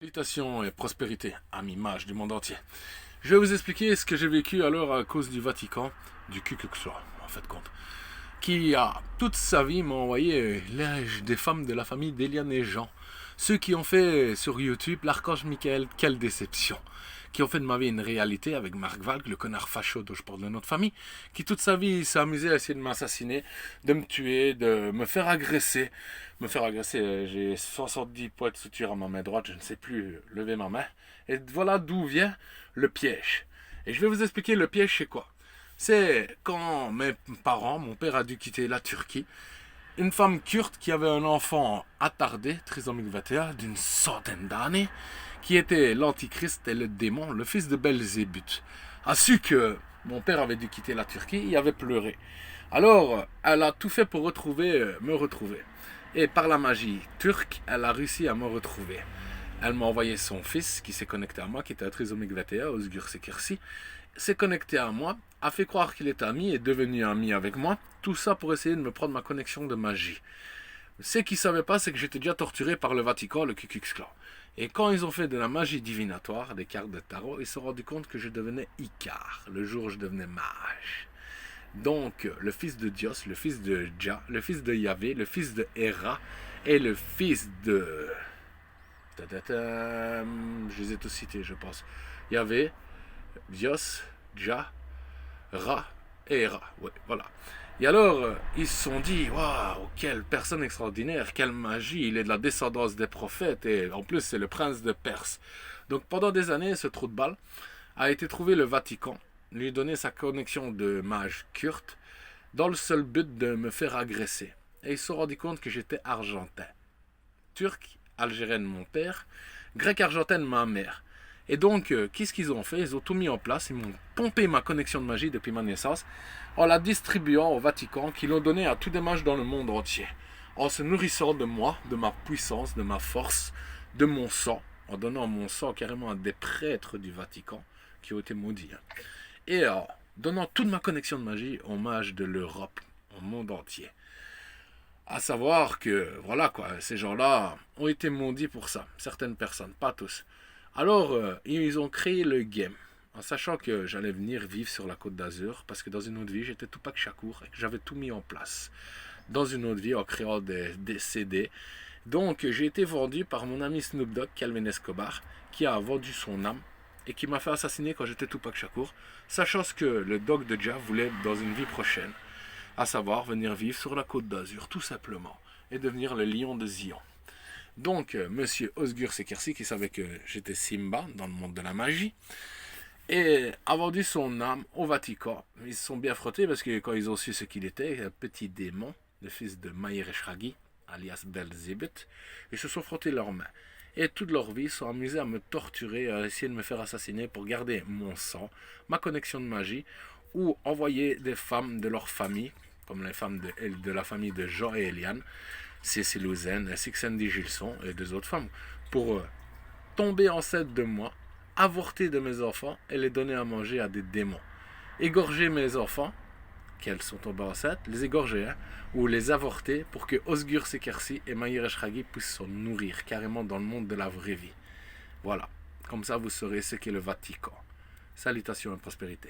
Salutations et prospérité à mi-mage du monde entier. Je vais vous expliquer ce que j'ai vécu alors à cause du Vatican, du Ku Klux Klan, en fait compte, qui a toute sa vie m'a envoyé des femmes de la famille d'Eliane et Jean. Ceux qui ont fait sur YouTube l'Archange Michael, quelle déception. Qui ont fait de ma vie une réalité avec Marc Valk, le connard facho dont je porte le nom de famille, qui toute sa vie s'est amusé à essayer de m'assassiner, de me tuer, de me faire agresser. J'ai 70 points de suture à ma main droite, je ne sais plus lever ma main. Et voilà d'où vient le piège. Et je vais vous expliquer le piège, c'est quoi. C'est quand mes parents, mon père a dû quitter la Turquie, une femme kurde qui avait un enfant attardé, trisomique 21, d'une centaine d'années, qui était l'antichrist et le démon, le fils de Belzébuth, a su que mon père avait dû quitter la Turquie, il avait pleuré. Alors, elle a tout fait pour me retrouver. Et par la magie turque, elle a réussi à me retrouver. Elle m'a envoyé son fils qui s'est connecté à moi, qui était un trisomique 21, Özgür Sekersi, s'est connecté à moi, a fait croire qu'il était ami et est devenu ami avec moi. Tout ça pour essayer de me prendre ma connexion de magie. Ce qu'ils ne savaient pas, c'est que j'étais déjà torturé par le Vatican, le Ku Klux Klan. Et quand ils ont fait de la magie divinatoire, des cartes de tarot, ils se sont rendus compte que je devenais Icar, le jour où je devenais mage. Donc, le fils de Dios, le fils de Jah, le fils de Yahvé, le fils de Héra et le fils de... Je les ai tous cités, je pense. Yahvé, Dios, Jah, Ra et Héra. Ouais, voilà. Et alors, ils se sont dit, waouh, quelle personne extraordinaire, quelle magie, il est de la descendance des prophètes, et en plus, c'est le prince de Perse. Donc, pendant des années, ce trou de balle a été trouvé le Vatican, lui donner sa connexion de mage kurde, dans le seul but de me faire agresser. Et ils se sont rendus compte que j'étais argentin. Turc, algérienne mon père, grec argentin ma mère. Et donc, qu'est-ce qu'ils ont fait? Ils ont tout mis en place, ils m'ont pompé ma connexion de magie depuis ma naissance, en la distribuant au Vatican, qui l'ont donné à tous les mages dans le monde entier, en se nourrissant de moi, de ma puissance, de ma force, de mon sang, en donnant mon sang carrément à des prêtres du Vatican, qui ont été maudits. Et en donnant toute ma connexion de magie aux mages de l'Europe, au monde entier. À savoir que, voilà quoi, ces gens-là ont été maudits pour ça, certaines personnes, pas tous. Alors, ils ont créé le game, en sachant que j'allais venir vivre sur la Côte d'Azur, parce que dans une autre vie, j'étais Tupac Shakur, et que j'avais tout mis en place. Dans une autre vie, en créant des CD. Donc, j'ai été vendu par mon ami Snoop Dogg, Calvin Escobar, qui a vendu son âme, et qui m'a fait assassiner quand j'étais Tupac Shakur, sachant que le Dog de Jah voulait, dans une vie prochaine, à savoir venir vivre sur la Côte d'Azur, tout simplement, et devenir le lion de Zion. Donc, monsieur Özgür Sekersi, qui savait que j'étais Simba dans le monde de la magie, et a vendu son âme au Vatican. Ils se sont bien frottés parce que quand ils ont su ce qu'il était, un petit démon, le fils de Maïr Eshraghi, alias Belzébuth, ils se sont frottés leurs mains. Et toute leur vie, ils sont amusés à me torturer, à essayer de me faire assassiner pour garder mon sang, ma connexion de magie, ou envoyer des femmes de leur famille, comme les femmes de la famille de Jean et Eliane, Cécile Louzen, ainsi que Sandy Gilson et deux autres femmes, pour tomber enceinte de moi, avorter de mes enfants et les donner à manger à des démons. Égorger mes enfants, qu'elles sont tombées enceintes, les égorger, ou les avorter pour que Özgür Sekersi et Maïr Eshraghi puissent se nourrir carrément dans le monde de la vraie vie. Voilà, comme ça vous saurez ce qu'est le Vatican. Salutations et prospérité.